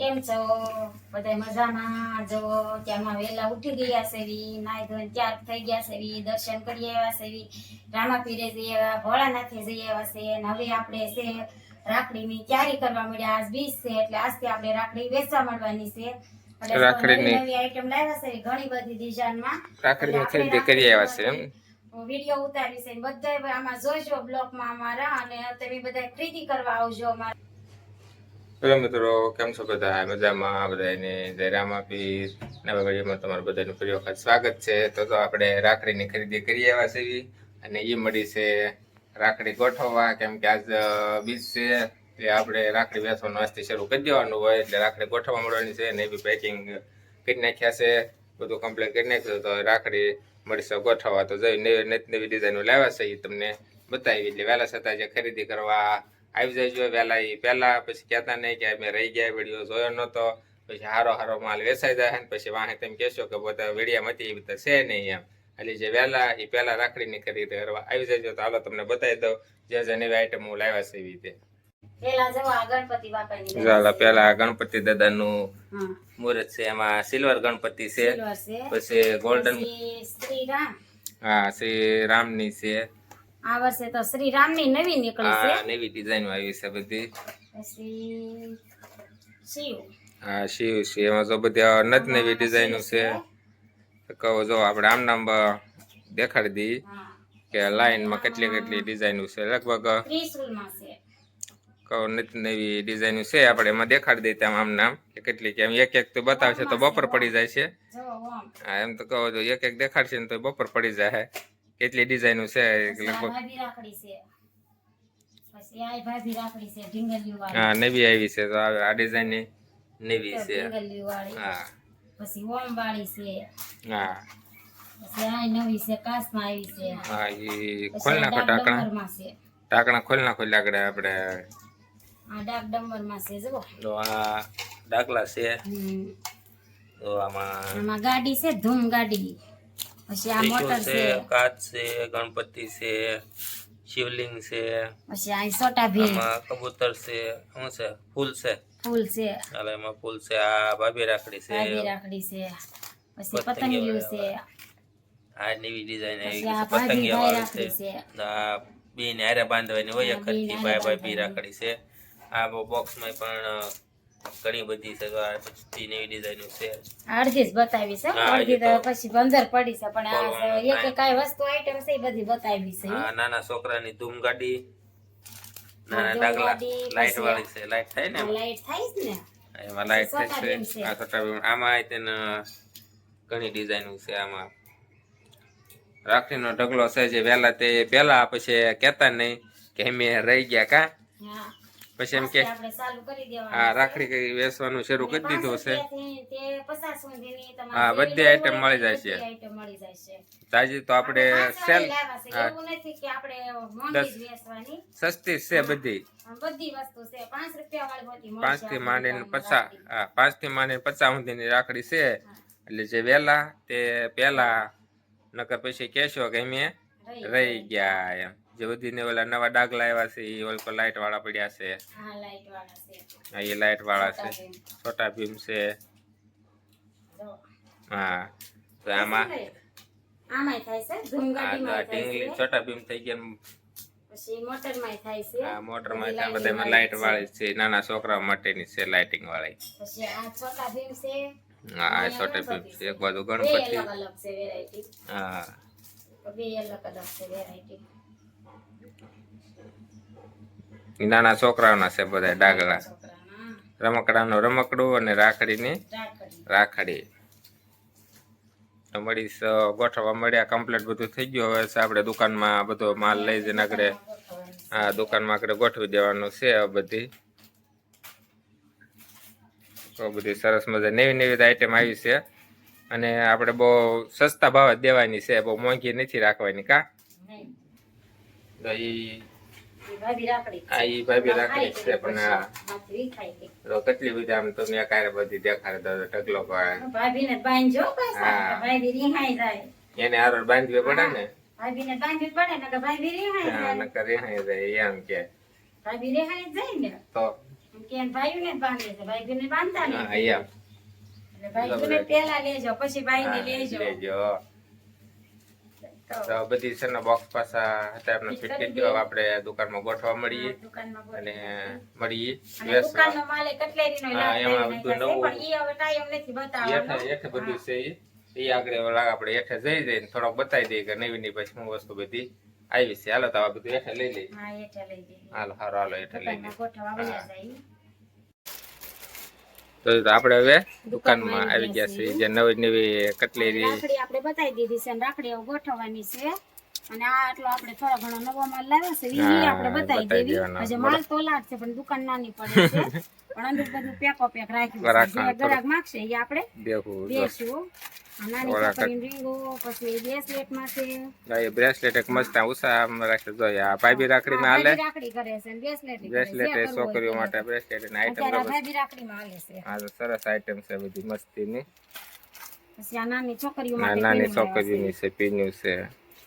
કેમ છો બધા મજામાં? જો ત્યારમાં વહેલા ઉઠી ગયા છે, નાઈ ધોઈને તૈયાર થઈ ગયા છે, દર્શન કરી આવ્યા છે, રામાપીરે જઈ આવ્યા, ભોળાનાથે જઈ આવ્યા છે. અને હવે આપણે છે રાખડીની તૈયારી કરવા મળ્યા. આજ બીજ છે એટલે આજથી આપણે રાખડી વેચવા મળવાની છે. રાખડીની નવી આઈટમ લાવ્યા છે ઘણી બધી ડિઝાઇનમાં. રાખડીની ખરીદી કરી આવ્યા છે એમ વિડીયો ઉતારી છે. બધા આમાં જોજો બ્લોગમાં અમારા, અને તમે બધા ખરીદી કરવા આવજો અમારા. હેલો મિત્રો, કેમ છો બધા? મજામાં? બધાને જય રામાપીર. નવા વિડીયોમાં તમારું બધાનું ફરી વખત સ્વાગત છે. તો આપણે રાખડીની ખરીદી કરી આવ્યા છીએ અને એ મળી છે રાખડી ગોઠવવા, કેમ કે આજ બીજ છે એટલે આપણે રાખડી વેચવાનું આજથી શરૂ કરી દેવાનું હોય, એટલે રાખડી ગોઠવવા મળવાની છે અને એ બી પેકિંગ કરી નાખ્યા છે, બધું કમ્પ્લીટ કરી નાખ્યું. તો રાખડી મળશે ગોઠવવા. તો જઈ નવી ડિઝાઇનો લાવ્યા છે એ તમને બતાવી, એટલે વહેલા છતાં જે ખરીદી કરવા આવી જાય વહેલા એ પહેલા, પછી કહેતા નહીં કે અમે રહી ગયા, વિડીયો જોયો નહોતો, પછી હારો માલ વેચાઈ જાય ને પછી વાહે તેમ કહેશો કે બધા વિડીયામાંથી એ બધા છે નહીં એમ. એટલે જે વહેલા એ પહેલા રાખડીની ખરીદી કરવા આવી જાય. તો હાલો તમને બતાવી દઉં જે નવી આઈટમ હું લાવ્યા છે એવી રીતે. પેલા ગણપતિ દાદાનું મુહૂર્ત છે, એમાં સિલ્વર ગણપતિ છે, પછી ગોલ્ડન હા શ્રી રામની છે. આ વર્ષે તો શ્રી રામની નવી નીકળી છે, નવી ડિઝાઇન આવી છે બધી. પછી શિવ, હા શિવ છે, એમાં જો બધી નવી ડિઝાઇનો છે. કહો જો આપણે આમ નામ દેખાડી દી કે લાઈનમાં કેટલી ડિઝાઇનો છે. લગભગ ત્રિશુલમાં છે કહો નવી ડિઝાઇનો છે, આપણે એમાં દેખાડી દઈએ તેમ આમ નામ કે કેટલી, કે એમ એક એક તો બતાવશે તો બપોર પડી જાય છે. હા એમ તો કહો જો એક એક દેખાડશે ને તો બપોર પડી જાય. કેટલી ડિઝાઇનો છે લગભગ. હા નવી આવી છે, તો આ ડિઝાઇન નવી છે. હા પછી ઓમ વાળી છે. હા પછી આ નવી છે, કાચમાં આવી છે. હા એ ખોલ નાખો ઢાંકણા ખોલ નાખો આગળ આપણે. આ ડાક ડમ્બરમાં છે જો. તો આ ડાકલા છે. તો આમાં ગાડી છે, ધૂમ ગાડી. પછી આ મોટર છે, કાચ છે, ગણપતિ છે, શિવલિંગ છે. પછી આ છોટા ભીમ, કબૂતર છે, શું છે, ફૂલ છે. ફૂલ છે, હાલે એમાં ફૂલ છે. આ ભાભી રાખડી છે, ભાભી રાખડી છે. પછી પતંગિયું છે. આ નવી ડિઝાઇન આવી છે, પતંગિયા વાળી છે. આ બે ને હારે બાંધવાની હોય ખર્ચી ભાભી રાખડી છે. આ બોક્સમાં પણ ઘણી બધી છે. તો આ બધી નવી ડિઝાઇનો છે. અડધી જ બતાવી છે, અડધી તો પછી બંદર પડી છે, પણ આ એક કાઈ વસ્તુ આઈટમ છે એ બધી બતાવી છે. આ નાના છોકરાની ધૂમ ગાડી, નાના ડાગલા, લાઈટ વાળી છે. લાઈટ થાય ને, લાઈટ થાય જ ને, એમાં લાઈટ થાય છે. આ છોટા ભીમ, આમાં તેને ઘણી ડિઝાઇનો છે. આમાં રાખડીનો ઢગલો છે જે વહેલા તે પેલા પછી કહેતા નહીં કે અમે રહી ગયા કા, પછી એમ કે હા રાખડી વેચવાનું શરૂ કરી દીધું છે. હા બધી આઈટમ મળી જાય છે. તાજી તો આપણે સેલ સસ્તી છે બધી. 5 થી માંડીને 50, હા 5 થી માંડીને 50 સુધીની રાખડી છે. એટલે જે વહેલા તે પેલા, નકર પછી કહેશો કે અમે રહી ગયા એમ. જે બધીને ઓલા નવા ડાગલા આવ્યા છે એ ઓલ લાઈટ વાળા પડ્યા છે. હા એ લાઈટ વાળા છે. છોટા ભીમ છે. હા તો આમાં ઢીંગલી છોટા ભીમ થઈ ગયા. પછી મોટરમાં થાય છે. હા મોટરમાં થાય, બધામાં લાઈટ વાળી છે. નાના છોકરાઓ માટેની છે લાઇટિંગ વાળી. પછી આ છોટા ભીમ છે. હા આ છોટા ભીમ છે. એક બાજુ ગણપતિ. હા બે અલગ અલગ છે વેરાયટી. નાના છોકરાઓના છે બધા ડાગલા. રમકડાનું રમકડું અને રાખડીની રાખડી. તો મળીશ ગોઠવવા મળ્યા, કમ્પ્લીટ બધું થઈ ગયું. હવે આપણે દુકાનમાં બધો માલ લઈ જઈને આગળ, હા દુકાનમાં આગળ ગોઠવી દેવાનું છે. બધી તો બધી સરસ મજા નવી આઈટમ આવી છે. અને આપણે બહુ સસ્તા ભાવે દેવાની છે, બહુ મોંઘી નથી રાખવાની કા. તો ભાભી રાખડી છે, પણ કેટલી બધી આમ તો મેં કારે બધી દેખાડે તો ઢગલો ભાભીને બાંધજો, ભાભી રિહાઈ જાય. એને હારો બાંધવી પડે ને, ભાભીને બાંધવી પડે ને, ભાભી રિહાઈ જાય. નકર રિહાઈ જાય એમ કે ભાભી રિહાઈ જાય ને, તો કેન ભાઈઓને જ બાંધે છે ભાઈ બાંધતા હા નહીં એમ એટલે ભાઈ પેલા લેજો પછી ભાઈને હા, લેજો લેજો તો તો બધી છે ને બોક્સ પાછા અત્યારે ફિટ કરી દો આપણે દુકાનમાં ગોઠવા મળીએ દુકાનમાં અને ગોઠવી મળીએ અને વેચવા દુકાનનો માલ એ કટલેરીનો હા, લાભ એમાં લઈ બધું નાખ્યા છે, નવું. પણ ઈ હવે ટાઈમ નથી બતાવવાનો. હેઠે બધું છે એ આગળ ઓલા આપણે હેઠે જઈ જઈને થોડોક બતાવી દઈએ કે નવી ની પછી હું વસ્તુ બધી આવી છે. હાલો તો આ બધું હેઠે લઈ લઈએ. હા, હેઠે લઈ જઈએ. હાલો હારો હાલો હેઠે લઈ લઈએ. દુકાનમાં ગોઠવવા વયા જાય. તો આપણે હવે દુકાનમાં દુકાનમાં આવી ગયા છે જે નવી નવી કટલેરી રાખડી આપણે બતાવી દીધી છે અને રાખડી હવે ગોઠવવાની છે. અને આ આટલો આપણે થોડો ઘણો નવો માલ લાવ્યો છે ઈ હા, આપણે બતાવી બતાવી દેવી. દેવાનો. હજી માલ તો લાગશે પણ દુકાન નાની પડે છે. પણ અંદર બધું પેકો પેક રાખ્યું છે. રાખવાનું જે ગ્રાહક માંગશે ઈ આપણે દેખું દેશું. આ નાની ઓલા છોકરીની રીંગો પછી બ્રેસલેટ માં છે. એ બ્રેસલેટ એક મસ્ત ઉષા રાખે જોઈએ આ ભાઈ રાખડીમાં હાલે ભાભી રાખડી કરે છે અને બ્રેસલેટ ઈ કરે છે. બ્રેસલેટ જે એ કરવું હોય છોકરીઓ તે. માટે બ્રેસલેટ ની આઈટમ અત્યારે આ ભાભી રાખડીમાં હાલે છે. હા તો સરસ આઈટમ છે બધી મસ્તીની પછી આ નાની છોકરીઓ આ માટે નાની પીનું લાવ્યા છોકરીઓની છે પીન્યું છે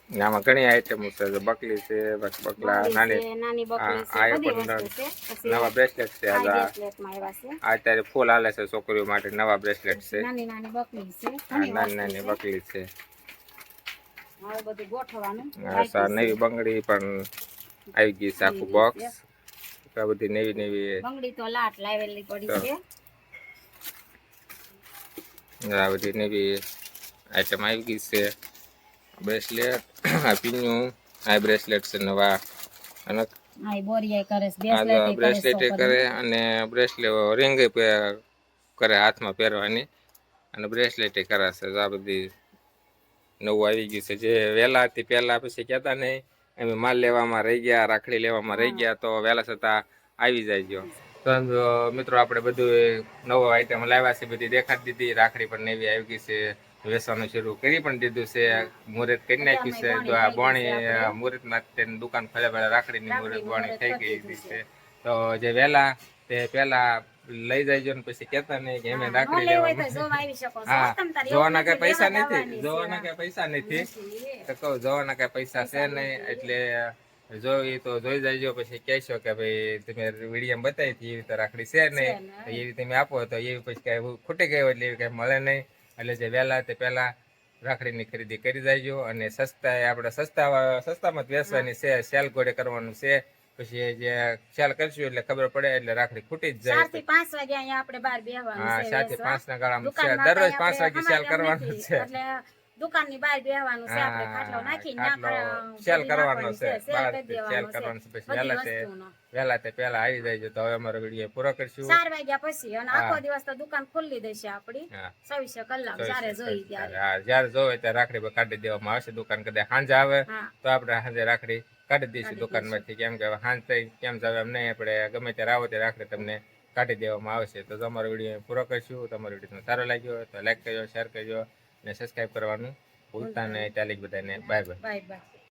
આમાં ઘણી આઈટમો છે જો બકલી છે બકલા બકલી નાની છે, નાની બકલી આ છે, બધી પણ વસ્તુ છે. પછી નવા બ્રેસલેટ છે આ આ બ્રેસલેટમાં આવ્યા છે. અત્યારે ફૂલ હાલે છે છોકરીઓ માટે નવા બ્રેસલેટ છે નાની નાની બકલી છે. આ ઘણી નાની વસ્તુ નાની છે. બકલી છે હવે બધું ગોઠવવાનું આ સા નવી બંગડી પણ આવી ગઈ છે આખું બોક્સ આ બધી નવી નવી બંગડી તો લાટ લાવેલી પડી છે. આ બધી નવી આઈટમ આવી ગઈ છે બ્રેસલેટ આ પીન્યું આ બ્રેસલેટ છે નવા અને આ બોરિયા કરે છે, આ બ્રેસલેટ બ્રેસલેટ કરે અને બ્રેસલેટ રિંગ કરે હાથમાં પહેરવાની અને બ્રેસલેટ કરાશે આ બધી નવું આવી ગયું છે જે વહેલા હતી પહેલા પછી કહેતા નહીં અમે માલ લેવામાં રહી ગયા રાખડી લેવામાં રહી ગયા તો વહેલા છતાં આવી જાય ગયો તો મિત્રો આપણે બધું નવો આઈટમ લાવ્યા છે બધી દેખાડી દીધી રાખડી પણ નવી આવી ગઈ છે વેચવાનું શરૂ કરી પણ દીધું છે મુહૂર્ત કરી નાખ્યું છે જો આ બોણી મુહૂર્ત માટે દુકાન ખોલે પહેલા રાખડીની મુહૂર્ત બોણી થઈ ગઈ છે તો જે વહેલા તે પહેલા લઈ જાય ને પછી કેતા નહીં કે અમે રાખડી લેવા હા જોવાના કઈ પૈસા નથી જોવાના કઈ પૈસા નથી તો કહું જોવાના કઈ પૈસા છે નહીં એટલે જોઈ તો જોઈ જાયજો પછી કહેશો કે ભાઈ તમે વિડીયો બતાવી હતી એવી રીતે રાખડી છે નહીં તો એવી તમે આપો તો એવી પછી કઈ ખૂટી ગઈ એટલે એવી કઈ મળે નહીં એટલે જે વહેલા તે પહેલા રાખડીની ખરીદી કરી જાયજો અને સસ્તા આપણે સસ્તામાં જ વેચવાની છે સેલ ગોળે કરવાનું છે પછી જે સેલ કરશું એટલે ખબર પડે એટલે રાખડી ખૂટી જ જાય 4 થી 5 વાગે અહીંયા આપણે બહાર બેહવાનું હા છે 4 થી 5 ના ગાળામાં છે દુકાનમાં દરરોજ કાંઈ 5 વાગે આપણે સેલ કરવાનું છે એટલે દુકાનની બહાર બેહવાનું છે આપણે ખાટલો નાખીને ત્યાં સેલ બધી કરવાનો નાખવાની છે સેલ બહાર કરી સેલ દેવાનું કરવાનું છે. છે પછી બધી વસ્તુનો. વહેલા તે પહેલા આવી જાય તો હવે અમારો વિડીયો પૂરો કરશું 4 વાગ્યા પછી અને આખો દિવસ તો દુકાન ખુલ્લી દેશે આપણી હા 24 કલાક જ્યારે જોઈ ત્યારે. હા જ્યારે જોવે ત્યારે રાખડી કાઢી દેવામાં આવશે દુકાન કદાચ સાંજે આવે હા તો આપણે સાંજે રાખડી કાઢી દઈશું દુકાનમાંથી કેમ કે સાંજ થઈ કેમ જાવે એમ નહીં આપણે ગમે ત્યારે આવો ત્યારે રાખડી તમને કાઢી દેવામાં આવશે તો તમારો વિડીયો પૂરો કરશું તમારો વિડીયો સારો લાગ્યો હોય તો લાઈક કરજો શેર કરજો અને સબસ્ક્રાઈબ કરવાનું ભૂલતા નહીં ચાલી બધાને બાય બાય બાય બાય.